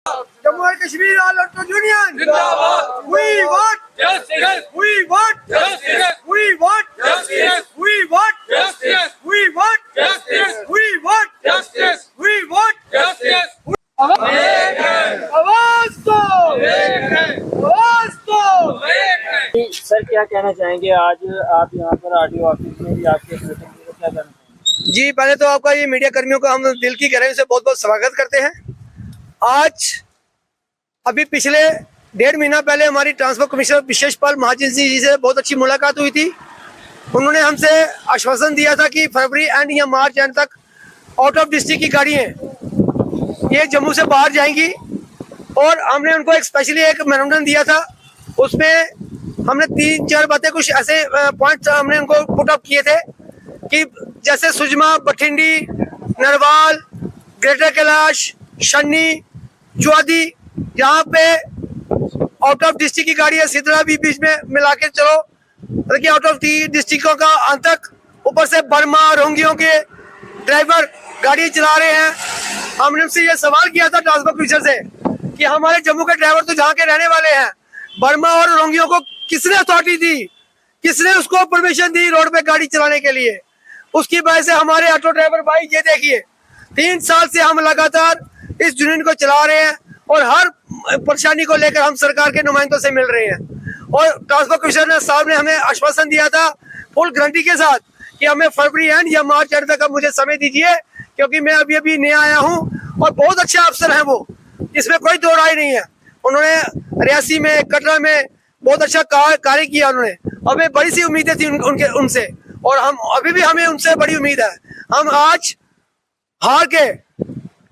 Jammu and Kashmir all auto union जिंदाबाद। We want justice, we want justice, we want justice, we want justice, we want justice, we want justice, we want justice. आवाज दो, आवाज दो। Sir क्या कहना चाहेंगे, आज आप यहाँ पर आरटीओ ऑफिस में भी आपके क्या कहना चाहेंगे? जी, पहले तो आपका ये मीडिया कर्मियों का हम दिल की गहराई से बहुत बहुत स्वागत करते हैं। आज अभी पिछले 1.5 महीना पहले हमारी ट्रांसपोर्ट कमिश्नर विशेषपाल महाजन जी से बहुत अच्छी मुलाकात हुई थी। उन्होंने हमसे आश्वासन दिया था कि फरवरी एंड या मार्च एंड तक आउट ऑफ डिस्ट्रिक्ट की गाड़ियाँ ये जम्मू से बाहर जाएंगी और हमने उनको एक स्पेशली एक मेमोरेंडम दिया था। उसमें हमने 3-4 बातें कुछ ऐसे पॉइंट हमने उनको पुट अप किए थे कि जैसे सुजमा, बठिंडी, नरवाल, ग्रेटर कैलाश, शन्नी, चुआदी, यहाँ पे आउट ऑफ डिस्ट्रिक्ट की गाड़ी है। सिदरा भी बीच में मिला के चलो, देखिए आउट ऑफ डिस्ट्रिक्टों का अंतक, ऊपर से बर्मा, रोंगियों के ड्राइवर गाड़ी चला रहे हैं। हमने उनसे ये सवाल किया था ट्रांसपोर्ट कमिश्नर से कि हमारे जम्मू के ड्राइवर तो जहाँ के रहने वाले हैं, बर्मा और रोंगियों को किसने अथॉरिटी दी, किसने उसको परमिशन दी रोड पे गाड़ी चलाने के लिए? उसकी वजह से हमारे ऑटो ड्राइवर भाई ये देखिए 3 साल से हम लगातार इस यूनियन को चला रहे हैं और हर परेशानी को लेकर हम सरकार के नुमाइंदों से मिल रहे हैं। और ट्रांसपोर्ट कमिश्नर साहब ने हमें आश्वासन दिया था फुल गारंटी के साथ कि हमें फरवरी एंड या मार्च एंड तक मुझे समय दीजिए, क्योंकि मैं अभी नया आया हूँ और बहुत अच्छे अफसर हैं वो, इसमें कोई दो राय नहीं है। उन्होंने रियासी में, कटरा में बहुत अच्छा कार्य किया उन्होंने। हमें बड़ी सी उम्मीदें थी उनसे और हम अभी भी हमें उनसे बड़ी उम्मीद है। हम आज हार के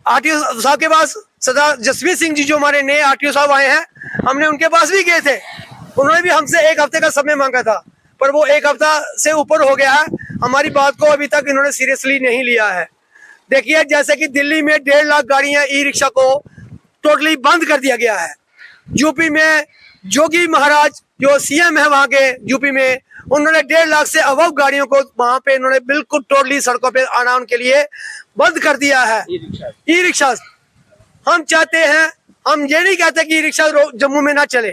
आरटीओ साहब के पास, सरदार जसवीर सिंह जी जो हमारे नए आरटीओ साहब आए हैं, हमने उनके पास भी गए थे। उन्होंने भी हमसे 1 हफ्ते का समय मांगा था, पर वो 1 हफ्ता से ऊपर हो गया है। हमारी बात को अभी तक इन्होंने सीरियसली नहीं लिया है। देखिए जैसे कि दिल्ली में 1.5 लाख गाड़ियां ई रिक्शा को टोटली बंद कर दिया गया है। यूपी में योगी महाराज जो सीएम है वहां के यूपी में, उन्होंने 1.5 लाख से अबव गाड़ियों को वहां पे इन्होंने बिल्कुल टोटली सड़कों पे आना उनके लिए बंद कर दिया है। ई रिक्शा हम चाहते हैं, हम ये नहीं कहते कि ई रिक्शा जम्मू में ना चले,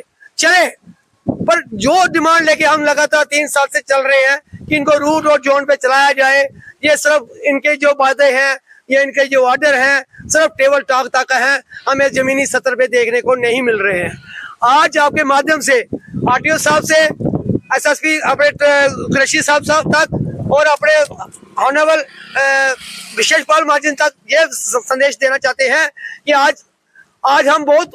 पर जो डिमांड लेके हम लगातार 3 साल से चल रहे हैं कि इनको रूट और जोन पे चलाया जाए, ये सिर्फ इनके जो बातें हैं, ये इनके जो ऑर्डर हैं, सिर्फ टेबल टॉक तक है, हमें जमीनी सतर पे देखने को नहीं मिल रहे हैं। आज आपके माध्यम से आरटीओ साहब से एसएसपी अपने कृषि साहब तक और अपने ऑनरेबल विशेषपाल महाजन तक ये संदेश देना चाहते हैं कि आज हम बहुत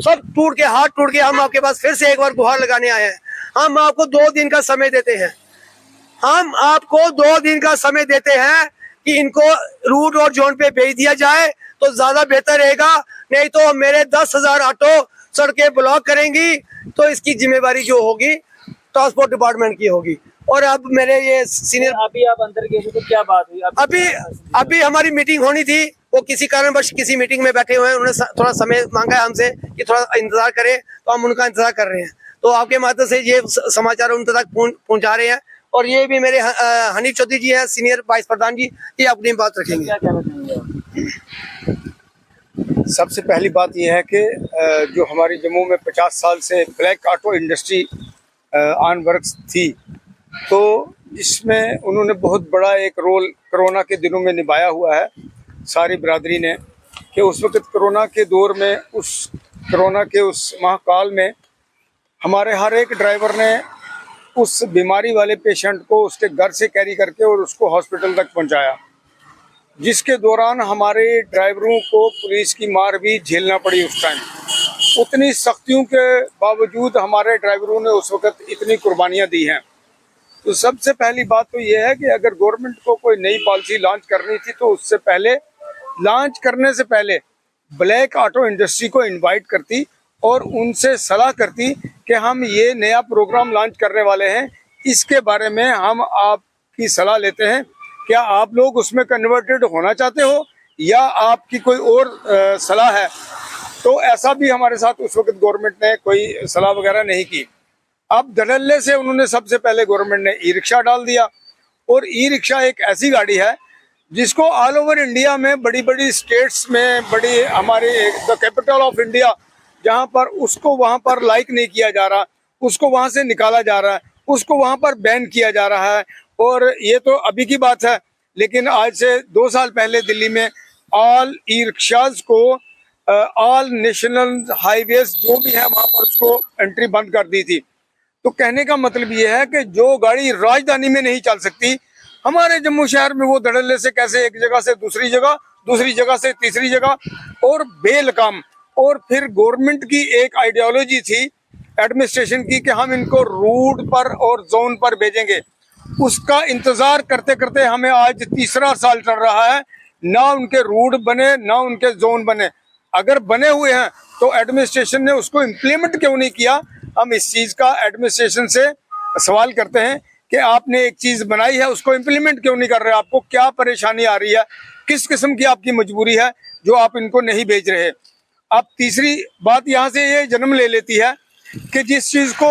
सब हाथ टूट के हम आपके पास फिर से एक बार गुहार लगाने आए हैं। हम आपको 2 दिन का समय देते हैं, हम आपको 2 दिन का समय देते हैं कि इनको रूट और जोन पे भेज दिया जाए तो ज्यादा बेहतर रहेगा। नहीं तो मेरे 10,000 ऑटो सड़कें ब्लॉक करेंगी तो इसकी जिम्मेवारी जो होगी ट्रांसपोर्ट डिपार्टमेंट की होगी। और अब मेरे ये सीनियर, अभी आप अंदर गए थे तो क्या बात हुई? अभी हमारी मीटिंग होनी थी, वो किसी कारणवश किसी मीटिंग में बैठे हुए हैं, उन्होंने थोड़ा समय मांगा है हमसे कि थोड़ा इंतजार करें, तो हम उनका इंतजार कर रहे हैं। तो आपके माध्यम से ये समाचार उन तक पहुंचा रहे हैं। और ये भी मेरे हनीफ चौधरी जी हैं, सीनियर वाइस प्रधान जी, ये अपनी बात रखेंगे। क्या कहना चाहेंगे? सबसे पहली बात यह है कि जो हमारी जम्मू में 50 साल से black auto industry on works थी, तो इसमें उन्होंने बहुत बड़ा एक रोल कोरोना के दिनों में निभाया हुआ है सारी बिरादरी ने। कि उस वक्त कोरोना के दौर में, उस कोरोना के उस महाकाल में हमारे हर एक ड्राइवर ने उस बीमारी वाले पेशेंट को उसके घर से कैरी करके और उसको हॉस्पिटल तक पहुंचाया, जिसके दौरान हमारे ड्राइवरों को पुलिस की मार भी झेलना पड़ी उस टाइम। उतनी सख्तियों के बावजूद हमारे ड्राइवरों ने उस वक्त इतनी कुर्बानियां दी हैं। तो सबसे पहली बात तो ये है कि अगर गवर्नमेंट को कोई नई पॉलिसी लॉन्च करनी थी तो उससे पहले, लॉन्च करने से पहले ब्लैक ऑटो इंडस्ट्री को इनवाइट करती और उनसे सलाह करती कि हम ये नया प्रोग्राम लॉन्च करने वाले हैं, इसके बारे में हम आपकी सलाह लेते हैं, क्या आप लोग उसमें कन्वर्टेड होना चाहते हो या आपकी कोई और सलाह है? तो ऐसा भी हमारे साथ उस वक्त गवर्नमेंट ने कोई सलाह वगैरह नहीं की। अब धड़ल्ले से उन्होंने सबसे पहले गवर्नमेंट ने ई रिक्शा डाल दिया। और ई रिक्शा एक ऐसी गाड़ी है जिसको ऑल ओवर इंडिया में बड़ी बड़ी स्टेट्स में बड़ी हमारे द कैपिटल ऑफ इंडिया जहाँ पर उसको वहाँ पर लाइक नहीं किया जा रहा, उसको वहाँ से निकाला जा रहा है, उसको वहाँ पर बैन किया जा रहा है। और ये तो अभी की बात है, लेकिन आज से 2 साल पहले दिल्ली में ऑल ई रिक्शाज को ऑल नेशनल हाईवेज जो भी है वहाँ पर उसको एंट्री बंद कर दी थी। तो कहने का मतलब ये है कि जो गाड़ी राजधानी में नहीं चल सकती, हमारे जम्मू शहर में वो धड़ल्ले से कैसे एक जगह से दूसरी जगह से तीसरी जगह, और बेलगाम। और फिर गवर्नमेंट की एक आइडियोलॉजी थी एडमिनिस्ट्रेशन की कि हम इनको रूट पर और जोन पर भेजेंगे। उसका इंतजार करते करते हमें आज तीसरा साल चल रहा है, ना उनके रूट बने ना उनके जोन बने। अगर बने हुए हैं तो एडमिनिस्ट्रेशन ने उसको इम्प्लीमेंट क्यों नहीं किया। हम इस चीज का एडमिनिस्ट्रेशन से सवाल करते हैं कि आपने एक चीज बनाई है उसको इम्प्लीमेंट क्यों नहीं कर रहे, आपको क्या परेशानी आ रही है, किस किस्म की आपकी मजबूरी है जो आप इनको नहीं भेज रहे। अब तीसरी बात यहाँ से ये जन्म ले लेती है कि जिस चीज को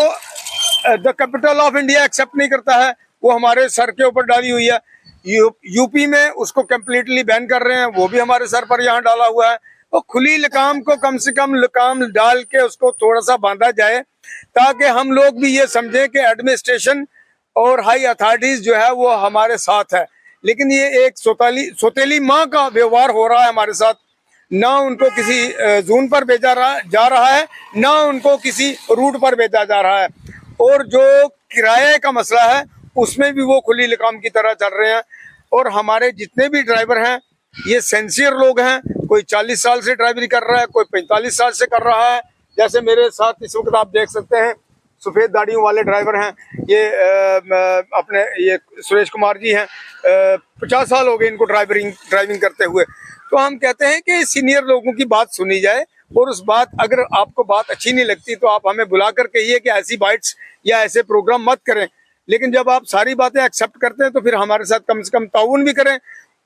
the capital of India accept नहीं करता है वो हमारे सर के ऊपर डाली हुई है। यूपी में उसको कम्प्लीटली बैन कर रहे हैं, वो भी हमारे सर पर यहाँ डाला हुआ है। तो खुली लकाम को कम से कम लकाम डाल के उसको थोड़ा सा बांधा जाए, ताकि हम लोग भी ये समझें कि एडमिनिस्ट्रेशन और हाई अथॉरिटीज जो है वो हमारे साथ है। लेकिन ये एक सौतेली माँ का व्यवहार हो रहा है हमारे साथ। ना उनको किसी जोन पर भेजा जा रहा है, ना उनको किसी रूट पर भेजा जा रहा है। और जो किराए का मसला है उसमें भी वो खुली लकाम की तरह चल रहे हैं। और हमारे जितने भी ड्राइवर हैं ये सिंसियर लोग हैं, कोई 40 साल से ड्राइवरी कर रहा है, कोई 45 साल से कर रहा है। जैसे मेरे साथ इस वक्त आप देख सकते हैं सफेद दाढ़ियों वाले ड्राइवर हैं, ये अपने ये सुरेश कुमार जी हैं, 50 साल हो गए इनको ड्राइविंग करते हुए। तो हम कहते हैं कि सीनियर लोगों की बात सुनी जाए, और उस बात अगर आपको बात अच्छी नहीं लगती तो आप हमें बुला कर कहिए कि ऐसी बाइट्स या ऐसे प्रोग्राम मत करें। लेकिन जब आप सारी बातें एक्सेप्ट करते हैं तो फिर हमारे साथ कम से कम ताउन भी करें।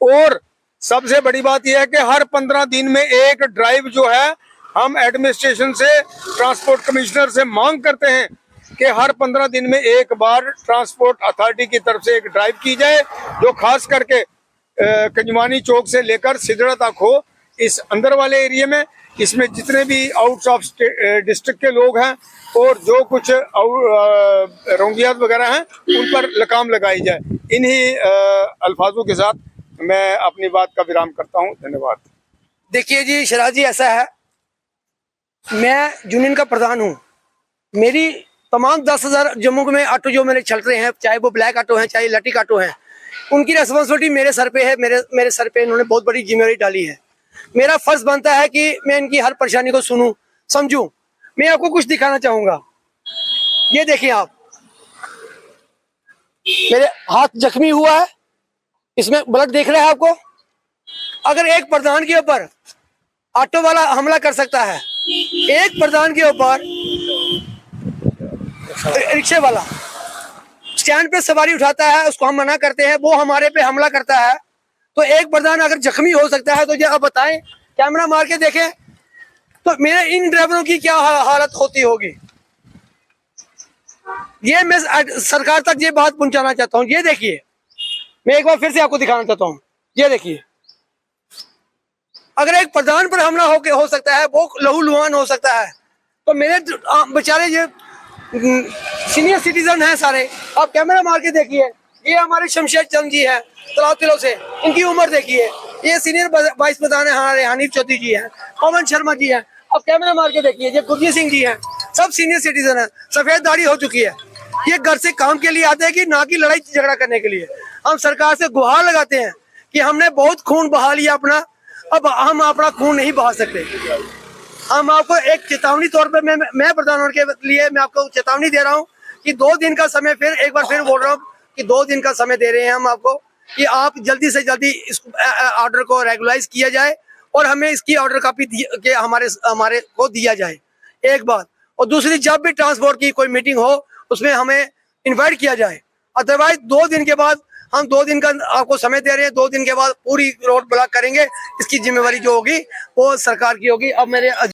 और सबसे बड़ी बात यह है कि हर 15 दिन में एक ड्राइव जो है हम एडमिनिस्ट्रेशन से, ट्रांसपोर्ट कमिश्नर से मांग करते हैं कि हर 15 दिन में एक बार ट्रांसपोर्ट अथॉरिटी की तरफ से एक ड्राइव की जाए, जो खास करके कंजवानी चौक से लेकर सिदड़ा तक हो। इस अंदर वाले एरिया में इसमें जितने भी आउट ऑफ डिस्ट्रिक्ट के लोग हैं और जो कुछ रोंगियात वगैरह हैं उन पर लगाम लगाई जाए। इन्हीं अल्फाजों के साथ मैं अपनी बात का विराम करता हूं। धन्यवाद। देखिए जी शराज जी, ऐसा है, मैं यूनियन का प्रधान हूँ। मेरी तमाम 10,000 जम्मू में ऑटो जो मेरे चल रहे हैं, चाहे वो ब्लैक ऑटो हैं चाहे इलेक्ट्रिक ऑटो हैं, उनकी रेस्पॉन्सिबिलिटी मेरे सर पे है। मेरे सर पे इन्होंने बहुत बड़ी जिम्मेदारी डाली है। मेरा फर्ज बनता है कि मैं इनकी हर परेशानी को सुनूं, समझूं। मैं आपको कुछ दिखाना चाहूंगा। ये देखिए आप, मेरे हाथ जख्मी हुआ है, इसमें ब्लड देख रहे हैं आपको। अगर एक प्रधान के ऊपर ऑटो वाला हमला कर सकता है, एक प्रधान के ऊपर रिक्शे वाला स्टैंड पे सवारी उठाता है, उसको हम मना करते हैं, वो हमारे पे हमला करता है, तो एक प्रधान अगर जख्मी हो सकता है तो ये आप बताएं, कैमरा मार के देखें तो मेरे इन ड्राइवरों की क्या हालत होती होगी। ये मैं सरकार तक ये बात पहुंचाना चाहता हूँ। ये देखिए, मैं एक बार फिर से आपको दिखाना चाहता हूँ। ये देखिए, अगर एक प्रधान पर हमला हो सकता है, वो लहूलुहान हो सकता है, तो मेरे बेचारे ये सीनियर सिटीजन हैं सारे। आप कैमरा मार के देखिए, ये हमारे शमशेर चंद जी हैं तलावतिलों से, इनकी उम्र देखिए। ये सीनियर वाइस प्रधान है हमारे हनीफ चौधरी जी हैं, पवन शर्मा जी हैं। अब कैमरा मार के देखिए, ये गुरजीत सिंह जी हैं, सब सीनियर सिटीजन हैं, सफेद दाढ़ी हो चुकी है। ये घर से काम के लिए आते हैं कि ना कि लड़ाई झगड़ा करने के लिए। हम सरकार से गुहार लगाते हैं कि हमने बहुत खून बहा लिया अपना, अब हम अपना खून नहीं बहा सकते। हम आपको एक चेतावनी तौर पे मैं प्रधान के लिए मैं आपको चेतावनी दे रहा हूँ कि 2 दिन का समय, फिर एक बार फिर बोल रहा हूँ कि 2 दिन का समय दे रहे हैं हम आपको कि आप जल्दी से जल्दी इस ऑर्डर को रेगुलाइज किया जाए और हमें इसकी ऑर्डर कॉपी के हमारे को दिया जाए, एक बात। और दूसरी, जब भी ट्रांसपोर्ट की कोई मीटिंग हो उसमें हमें इन्वाइट किया जाए। अदरवाइज 2 दिन के बाद, हम 2 दिन का आपको समय दे रहे हैं, 2 दिन के बाद पूरी रोड ब्लॉक करेंगे। इसकी जिम्मेवारी जो होगी वो सरकार की होगी। अब मेरे